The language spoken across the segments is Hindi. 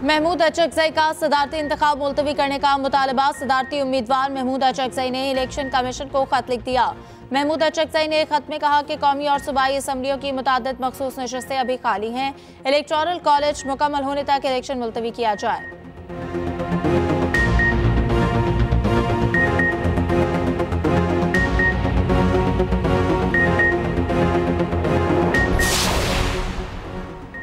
महमूद अचकजई का सदारती इंतखाब मुलतवी करने का मुतालबा। सदारती उम्मीदवार महमूद अचकजई ने इलेक्शन कमीशन को खत लिख दिया। महमूद अचकजई ने खत में कहा कि कौमी और सूबाई असम्बलियों की मुतादिद मखसूस नशस्तें अभी खाली हैं। इलेक्टोरल कॉलेज मुकम्मल होने तक इलेक्शन मुलतवी किया जाए।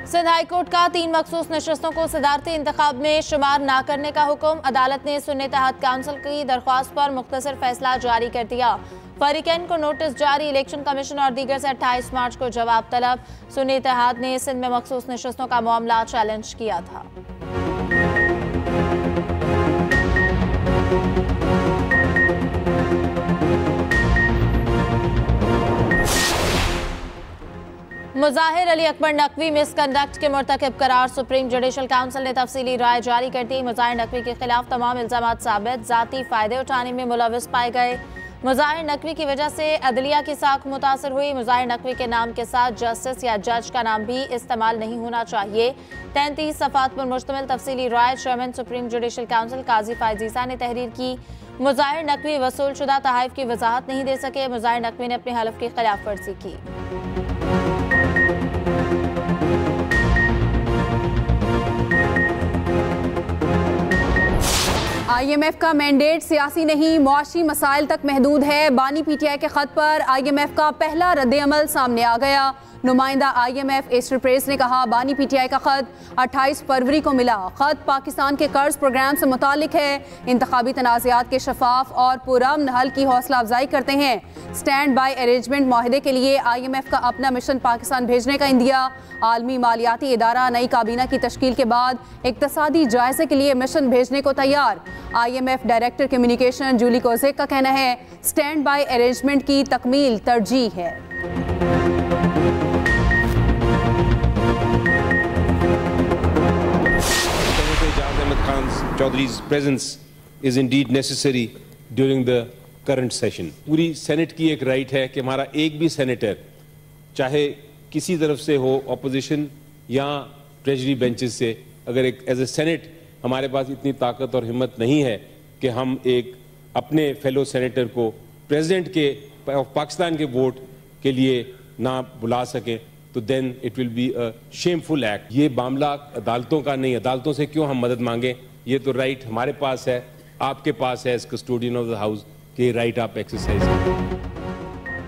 सिंध हाईकोर्ट का 3 मखसूस नशस्तों को सदारती इंतखाब में शुमार न करने का हुक्म। अदालत ने सुन्नी तहत काउंसिल की दरख्वास्त पर मुख्तसर फैसला जारी कर दिया। फरीकैन को नोटिस जारी। इलेक्शन कमीशन और दीगर से 28 मार्च को जवाब तलब। सुन्नी तहत ने सिंध में मखसूस नशस्तों का मामला चैलेंज किया था। मुजाहिर अली अकबर नकवी मिसकंडक्ट के मुर्तकिब करार। सुप्रीम जुडिशल काउंसिल ने तफसीली राय जारी कर दी। मुजाहिर नकवी के खिलाफ तमाम इल्जामात साबित, जाती फायदे उठाने में मुलविस पाए गए। मुजाहिर नकवी की वजह से अदलिया की साख मुतासर हुई। मुजाहिर नकवी के नाम के साथ जस्टिस या जज का नाम भी इस्तेमाल नहीं होना चाहिए। 33 सफ़ात पर मुश्तमिल तफसीली राय चेयरमैन सुप्रीम जुडिशल काउंसिल काजी फायजीसा ने तहरीर की। मुजाहिर नकवी वसूल शुदा तहाइफ की वजाहत नहीं दे सके। मुजाहिर नकवी ने अपने हलफ की खिलाफ वर्जी की। IMF का मैंडेट सियासी नहीं, मुआशी मसाइल तक महदूद है। बानी PTI के खत पर IMF का पहला रद्द-ए-अमल सामने आ गया। नुमाइंदा IMF एस्टर प्रेस ने कहा, बानी PTI का खत 28 फरवरी को मिला। खत पाकिस्तान के कर्ज प्रोग्राम से मुतालिक है। इंतखाबी तनाज़ात के शफाफ और पुरअमन हल की हौसला अफजाई करते हैं। स्टैंड बाई अरेंजमेंट माहिदे के लिए IMF का अपना मिशन पाकिस्तान भेजने का इंदिया। आलमी मालियाती इदारा नई काबीना की तश्कील के बाद इक्तसादी जायजे के लिए मिशन भेजने को तैयार। IMF director communication Julie Kozack का कहना है, स्टैंड बाई अरेंजमेंट की तकमील तरजीह है। Chaudhry's presence is indeed necessary during the current session. पूरी सेनेट की एक राइट है कि हमारा एक भी सेनेटर चाहे किसी तरफ से हो, ऑपोजिशन या ट्रेजरी बेंचेस से, अगर एक एज ए सेनेट हमारे पास इतनी ताकत और हिम्मत नहीं है कि हम एक अपने फेलो सेनेटर को प्रेसिडेंट के पाकिस्तान के वोट के लिए ना बुला सकें, तो then it will be a shameful act. ये मामला अदालतों का नहीं, अदालतों से क्यों हम मदद मांगें? ये तो राइट हमारे पास है, आपके पास है as custodian of the house कि राइट आप एक्सरसाइज करें।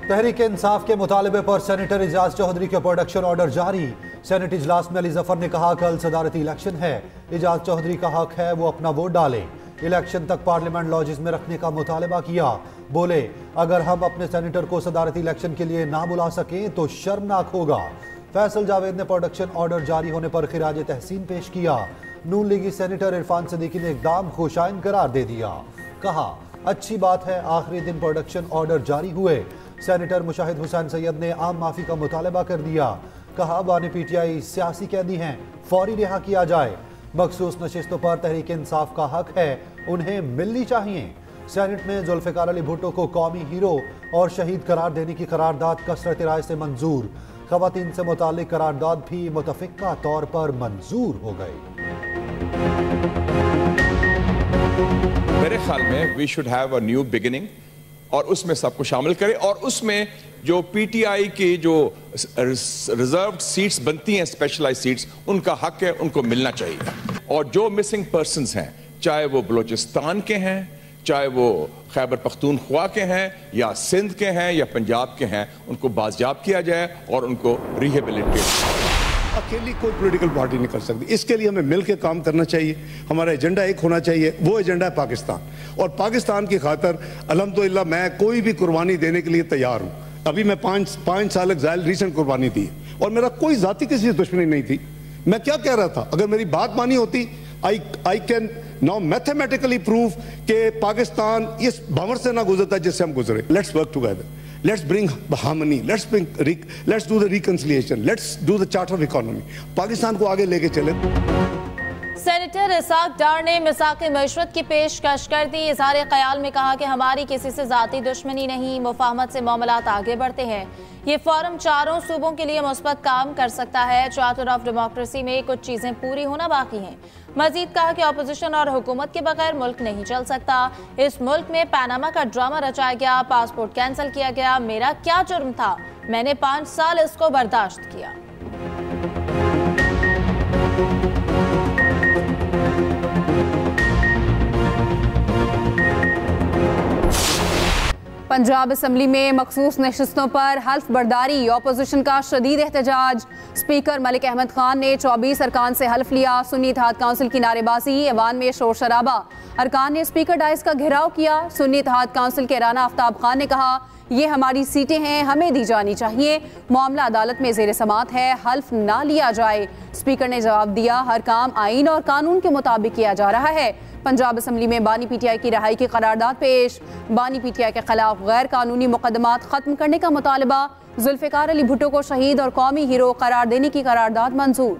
तहरीक इंसाफ के मुतालबे पर सेनेटर एजाज चौधरी के प्रोडक्शन ऑर्डर जारी। सेनेट इजलास में अली जफर ने कहा, कल सदारती इलेक्शन है, एजाज चौधरी का हक है वो अपना वोट डालें। इलेक्शन तक पार्लियामेंट लॉजेस में रखने का मुतालबा किया। बोले, अगर हम अपने सेनेटर को सदारती इलेक्शन के लिए ना बुला सकें तो शर्मनाक होगा। फैसल जावेद ने प्रोडक्शन ऑर्डर जारी होने पर खिराज तहसीन पेश किया। नून लीगी सेनेटर इरफान सदीकी ने इकदाम खुशाइन करार दे दिया। कहा, अच्छी बात है आखिरी दिन प्रोडक्शन ऑर्डर जारी हुए। सेनेटर मुशाहिद हुसैन सैयद ने आम माफी का मुतालबा कर दिया। कहा, बानी PTI सियासी कैदी हैं, फौरी रिहा किया जाए। मखसूस नशिस्तों पर तहरीक इंसाफ का हक है, उन्हें मिलनी चाहिए। सेनेट में जुल्फिकार अली भुट्टो को कौमी हीरो और शहीद करार देने की करारदाद कसरत राय से मंजूर। खवातीन से मुतालिक करारदाद भी मुतफिक्का तौर पर मंजूर हो गई। मेरे ख्याल में we should have a new beginning और उसमें सबको शामिल करें और उसमें जो PTI की जो रिजर्व्ड सीट्स बनती हैं, स्पेशलाइज सीट्स, उनका हक है, उनको मिलना चाहिए। और जो मिसिंग पर्सन्स हैं, चाहे वो बलूचिस्तान के हैं, चाहे वो खैबर पख्तूनख्वा के हैं या सिंध के हैं या पंजाब के हैं, उनको बाजियाब किया जाए और उनको रिहेबिलिटेट। अकेली कोई पॉलिटिकल पार्टी नहीं कर सकती, इसके लिए हमें मिलकर काम करना चाहिए। हमारा एजेंडा एक होना चाहिए, वो एजेंडा है पाकिस्तान। और पाकिस्तान की खातर अल्हम्दुलिल्लाह मैं कोई भी कुर्बानी देने के लिए तैयार हूँ। अभी मैं पाँच साल एक्साइल रीसेंट कुर्बानी दी और मेरा कोई जाति किसी से दुश्मनी नहीं थी। मैं क्या कह रहा था, अगर मेरी बात मानी होती, I can now mathematically prove कि पाकिस्तान इस भंवर से ना गुजरता जिससे हम गुजरे। Let's work together, let's bring harmony, let's do the reconciliation, let's do the charter of economy। Pakistan को आगे लेके चले। सेनेटर इसाक डार ने मिसाक मशरत की पेशकश कर दी। इज़हार ख्याल में कहा कि हमारी किसी से ज़ाती दुश्मनी नहीं, मुफाहमत से मामलात आगे बढ़ते हैं। ये फोरम चारों सूबों के लिए मुस्बत काम कर सकता है। चार्टर ऑफ डेमोक्रेसी में कुछ चीज़ें पूरी होना बाकी हैं। मजीद कहा कि अपोजिशन और हुकूमत के बगैर मुल्क नहीं चल सकता। इस मुल्क में पैनामा का ड्रामा रचाया गया, पासपोर्ट कैंसिल किया गया। मेरा क्या जुर्म था? मैंने 5 साल इसको बर्दाश्त किया। पंजाब असम्बली में मखसूस नशिस्तों पर हल्फ बर्दारी, अपोजिशन का शदीद एहतजाज। स्पीकर मलिक अहमद खान ने 24 अरकान से हल्फ लिया। सुन्नी इत्तेहाद काउंसिल की नारेबाजी, ऐवान में शोर शराबा। अरकान ने स्पीकर डाइस का घेराव किया। सुन्नी इत्तेहाद काउंसिल के राना आफ्ताब खान ने कहा, ये हमारी सीटें हैं, हमें दी जानी चाहिए। मामला अदालत में जेर समात है, हल्फ ना लिया जाए। स्पीकर ने जवाब दिया, हर काम आईन और कानून के मुताबिक किया जा रहा है। पंजाब असम्बली में बानी पीटीआई की रिहाई की करारदाद पेश। बानी पीटीआई के खिलाफ गैर कानूनी मुकदमात खत्म करने का मुतालबा। जुल्फिकार अली भुट्टो को शहीद और कौमी हीरो करार देने की करारदाद मंजूर।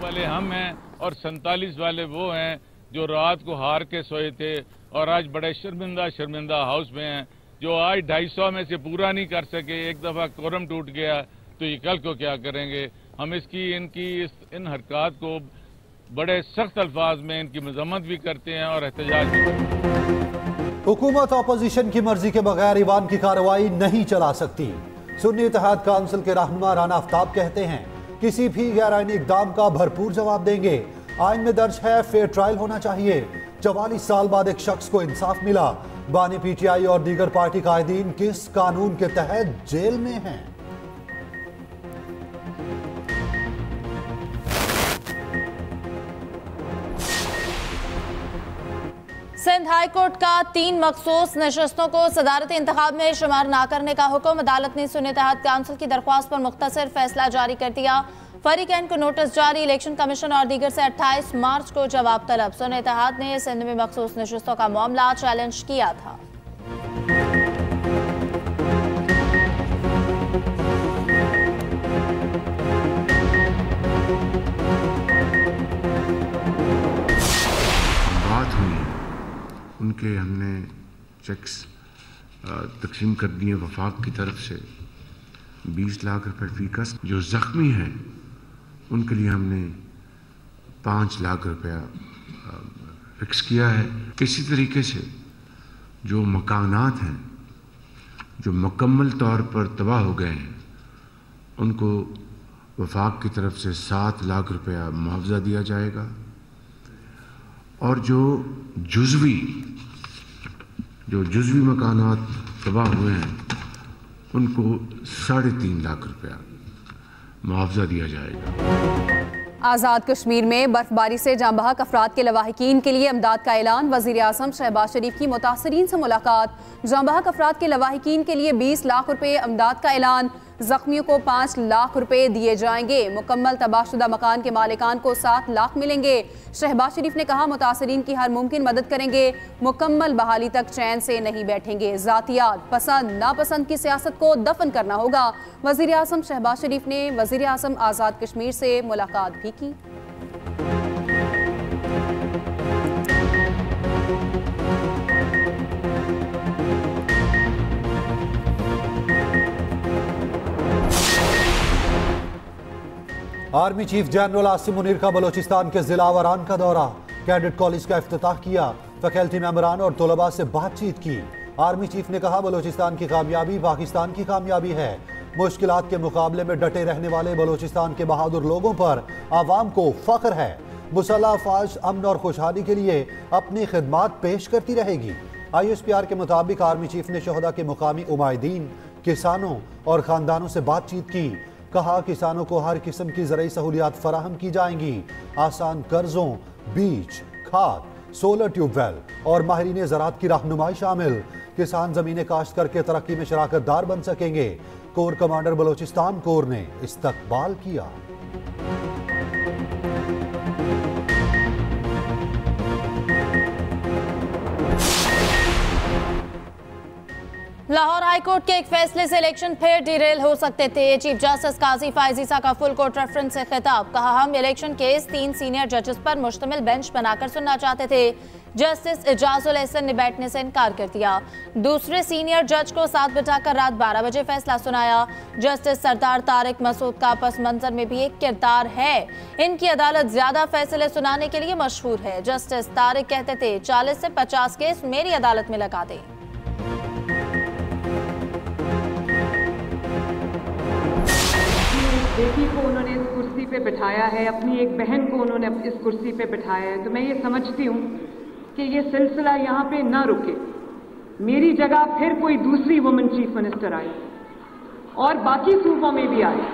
वाले हम हैं और 47 वाले वो हैं जो रात को हार के सोए थे और आज बड़े शर्मिंदा हाउस में हैं, जो आज 250 में से पूरा नहीं कर सके। एक दफ़ा कोरम टूट गया तो ये कल को क्या करेंगे? हम इन हरकत को बड़े सख्त अल्फाज में इनकी मजम्मत भी करते हैं और एहतजाज भी करते हैं। हुकूमत अपोजिशन की मर्जी के बगैर ईवान की कार्रवाई नहीं चला सकती। सुन्नी इत्तेहाद काउंसिल के रहनुमा राना आफ्ताब कहते हैं, किसी भी गैर आईनी इक़दाम का भरपूर जवाब देंगे। आइन में दर्ज है, फेयर ट्रायल होना चाहिए। 44 साल बाद एक शख्स को इंसाफ मिला। बानी पीटीआई और दीगर पार्टी कायदीन किस कानून के तहत जेल में हैं? सिंध हाई कोर्ट का 3 मखसूस नशस्तों को सदारती इंतखाब में शुमार न करने का हुक्म। अदालत ने सुन्नी इत्तेहाद काउंसिल की दरख्वास्त पर मुख्तसर फैसला जारी कर दिया। फरीकैन को नोटिस जारी। इलेक्शन कमीशन और दीगर से 28 मार्च को जवाब तलब। सुन्नी इत्तेहाद ने सिंध में मखसूस नशस्तों का मामला चैलेंज किया था। उनके हमने चेक्स तकसीम कर दिए वफाक की तरफ से 20 लाख रुपए फीकस। जो ज़ख्मी हैं उनके लिए हमने 5 लाख रुपया फिक्स किया है। इसी तरीके से जो मकानात हैं जो मुकम्मल तौर पर तबाह हो गए हैं उनको वफाक की तरफ से 7 लाख रुपया मुआवजा दिया जाएगा और जो जुज़वी मकानात तबाह हुए हैं उनको 3.5 लाख रुपया मुआवजा दिया जाएगा। आज़ाद कश्मीर में बर्फबारी से जांबहक अफराद के लवाहिकीन के लिए इमदाद का ऐलान। वज़ीर आज़म शहबाज शरीफ की मुतासरीन से मुलाकात। जांबहक अफराद के लवाहिकीन के लिए 20 लाख रुपये इमदाद का ऐलान। जख्मियों को 5 लाख रुपए दिए जाएंगे। मुकम्मल तबाहशुदा मकान के मालिकान को 7 लाख मिलेंगे। शहबाज शरीफ ने कहा, मुतासरीन की हर मुमकिन मदद करेंगे। मुकम्मल बहाली तक चैन से नहीं बैठेंगे। जातियात, पसंद नापसंद की सियासत को दफन करना होगा। वज़ीर आज़म शहबाज शरीफ ने वज़ीर आज़म आज़ाद कश्मीर से मुलाकात भी की। Army chief general Asim Munir का बलोचिस्तान के जिला वरान का दौरा। कैडेट कॉलेज का इफ्तिताह किया। फैकल्टी मेंबरान और तलबा से बातचीत की। आर्मी चीफ ने कहा, बलोचिस्तान की कामयाबी पाकिस्तान की कामयाबी है। मुश्किलात के मुकाबले में डटे रहने वाले बलोचिस्तान के बहादुर लोगों पर आवाम को फख्र है। मुसल्लह अफवाज अमन और खुशहाली के लिए अपनी खिदमात पेश करती रहेगी। ISPR के मुताबिक आर्मी चीफ ने शोहदा के मुकामी उमायदीन, किसानों और खानदानों से बातचीत की। कहा, किसानों को हर किस्म की ज़रूरी सहूलियात फराहम की जाएंगी। आसान कर्जों, बीज, खाद, सोलर ट्यूबवेल और माहिरीन ज़राअत की रहनुमाई शामिल। किसान ज़मीनें काश्त करके तरक्की में शराकत दार बन सकेंगे। कोर कमांडर बलोचिस्तान कोर ने इस्तकबाल किया। हाई कोर्ट के एक फैसले से इलेक्शन फिर डिरेल हो सकते थे। चीफ जस्टिस काजी फाइज ईसा का फुल कोर्ट रेफरेंस से खिताब, कहा हम इलेक्शन केस 3 सीनियर जजेस पर मुश्तमिल बेंच बनाकर सुनना चाहते थे। जस्टिस इजाजुल एहसन ने बैठने से इनकार कर दिया। दूसरे सीनियर जज को साथ बिठाकर रात 12 बजे फैसला सुनाया। जस्टिस सरदार तारिक मसूद का पस मंजर में भी एक किरदार है। इनकी अदालत ज्यादा फैसले सुनाने के लिए मशहूर है। जस्टिस तारिक कहते थे 40 से 50 केस मेरी अदालत में लगा दे। बेटी को उन्होंने इस कुर्सी पे बिठाया है, अपनी एक बहन को उन्होंने इस कुर्सी पे बिठाया है, तो मैं ये समझती हूँ कि ये सिलसिला यहाँ पे ना रुके। मेरी जगह फिर कोई दूसरी वुमेन चीफ मिनिस्टर आए और बाकी सूबों में भी आए।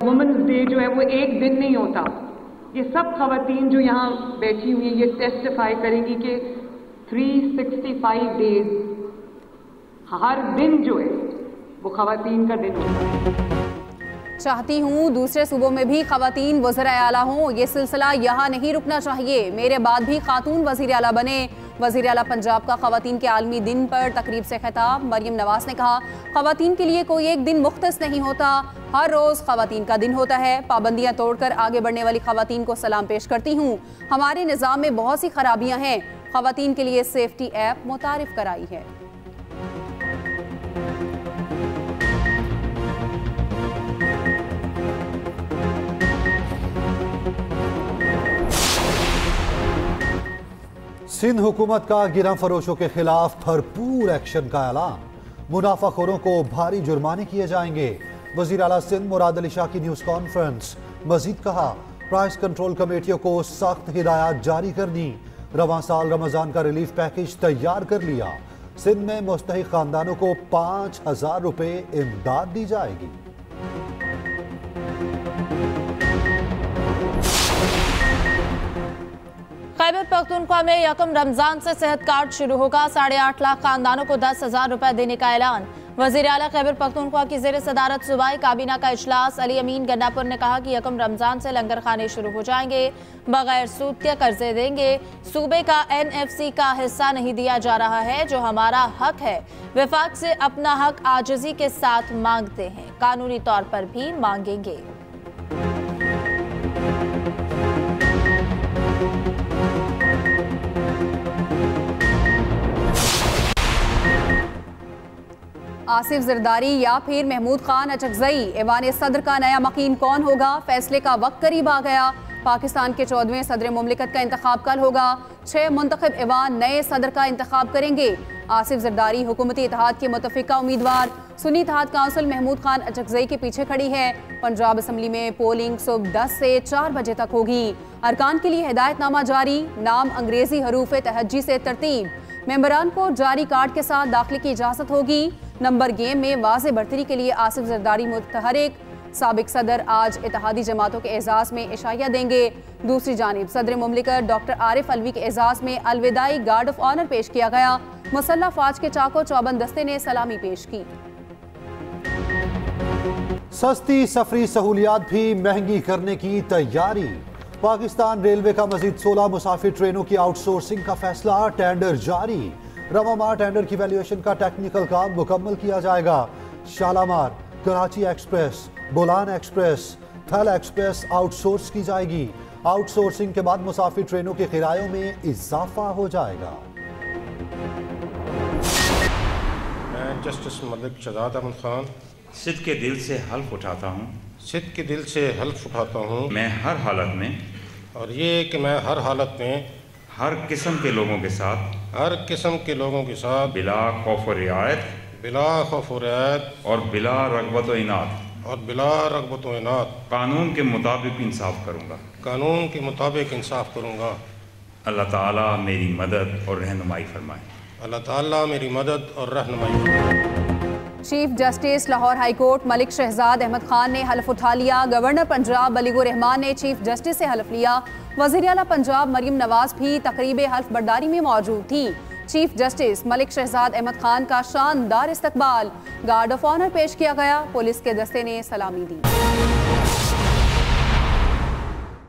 वुमेन्स डे जो है वो एक दिन नहीं होता। ये सब खवातीन जो यहाँ बैठी हुई हैं ये टेस्टिफाई करेंगी कि 365 डेज हर दिन जो है वो खवातीन का दिन होता है। चाहती हूँ दूसरे सूबों में भी खवातीन वज़ीर आला हों। ये सिलसिला यहाँ नहीं रुकना चाहिए। मेरे बाद भी खातून वज़ीर आला बने। वज़ीर आला पंजाब का खवातीन के आलमी दिन पर तकरीब से खिताब, मरियम नवाज ने कहा खवातीन के लिए कोई एक दिन मुख्तस नहीं होता, हर रोज़ खवातीन का दिन होता है। पाबंदियाँ तोड़कर आगे बढ़ने वाली खवातीन को सलाम पेश करती हूँ। हमारे निज़ाम में बहुत सी खराबियाँ हैं। खवातीन के लिए सेफ्टी ऐप मुतारिफ कराई है। सिंध हुकूमत का गिरह फरोशों के खिलाफ भरपूर एक्शन का ऐलान, मुनाफाखोरों को भारी जुर्माने किए जाएंगे। वजीर आला सिंध मुराद अली शाह की न्यूज कॉन्फ्रेंस। मजीद कहा प्राइस कंट्रोल कमेटियों को सख्त हिदायत जारी करनी। रवां साल रमजान का रिलीफ पैकेज तैयार कर लिया। सिंध में मुस्तहिक खानदानों को 5,000 रुपए इमदाद दी जाएगी। खैबर पख्तूनख्वा में यकम रमजान से सेहत कार्ड शुरू होगा। 8.5 लाख खानदानों को 10,000 रुपए देने का ऐलान। वजीर आला खैबर पख्तूनख्वा की जेर सदारत सूबाई काबीना का इजलास। अली अमीन गन्नापुर ने कहा कि यकम रमजान से लंगर खाने शुरू हो जाएंगे, बगैर सूद के कर्जे देंगे। सूबे का NFC का हिस्सा नहीं दिया जा रहा है, जो हमारा हक है। विफाक से अपना हक आजिजी के साथ मांगते हैं, कानूनी तौर पर भी मांगेंगे। आसिफ जरदारी या फिर महमूद खान अचकजई, ऐवान सदर का नया मकीन कौन होगा? फैसले का वक्त करीब आ गया। पाकिस्तान के 14वें सदर मुमलिकत का इंतखाब कल होगा। 6 मुंतखब ऐवान नए सदर का इंतखाब करेंगे। आसिफ जरदारी हुकूमती इत्तेहाद के मुतफिका उम्मीदवार। सुन्नी इत्तेहाद काउंसिल महमूद खान अचकजई के पीछे खड़ी है। पंजाब असम्बली में पोलिंग सुबह 10 से 4 बजे तक होगी। अरकान के लिए हिदायतनामा जारी, नाम अंग्रेजी हरूफ तहज्जी से तरतीब। मेंबरान को जारी कार्ड के साथ दाखिले की इजाजत होगी। नंबर गेम में वाज़े बरतरी के लिए आसिफ जरदारी मुतहरिक। साबिक सदर आज इत्तेहादी जमातों के एजाज़ में इशाया देंगे। दूसरी जानिब सदर मुमलिकत डॉक्टर आरिफ अलवी के एजाज़ में अलविदाई गार्ड ऑफ ऑनर पेश किया गया। मुसल्लह फौज के चाको चौबंद दस्ते ने सलामी पेश की। सस्ती सफरी सहूलियात भी महंगी करने की तैयारी। पाकिस्तान रेलवे का मजीद 16 मुसाफिर ट्रेनों की आउटसोर्सिंग का फैसला, टेंडर जारी। रवामार टेंडर की वैल्यूएशन का टेक्निकल काम मुकम्मल किया जाएगा। शालामार, कराची एक्सप्रेस, बोलान एक्सप्रेस, थल एक्सप्रेस आउटसोर्स की जाएगी। आउटसोर्सिंग के बाद मुसाफिर ट्रेनों के किरायों में इजाफा हो जाएगा। मैं जस्टिस मलिक शहजाद अहमद खान सिद्ध के दिल से हल्फ उठाता हूँ। सिद्ध के दिल से हल्फ उठाता हूँ। मैं हर हालत में, और ये कि मैं हर हालत में हर किस्म के लोगों के साथ, हर किस्म के लोगों के साथ बिला खौफ व रियायत, बिला खौफ व रियायत और बिला रग़बत व इनात, और बिला रग़बत व इनात कानून के मुताबिक इंसाफ करूँगा। कानून के मुताबिक इंसाफ करूँगा। अल्लाह ताला मेरी मदद और रहनुमाई फरमाए। अल्लाह ताला मेरी मदद और रहनुमाई फरमाए। Chief justice Lahore high court Malik Shahzad Ahmad Khan ने हल्फ उठा लिया। गवर्नर पंजाब बलीगुर रहमान ने चीफ जस्टिस से हल्फ लिया। वज़ीर आला पंजाब मरियम नवाज भी तकरीब हल्फ बर्दारी में मौजूद थी। चीफ जस्टिस मलिक शहजाद अहमद खान का शानदार इस्तकबाल, गार्ड ऑफ ऑनर पेश किया गया। पुलिस के दस्ते ने सलामी दी।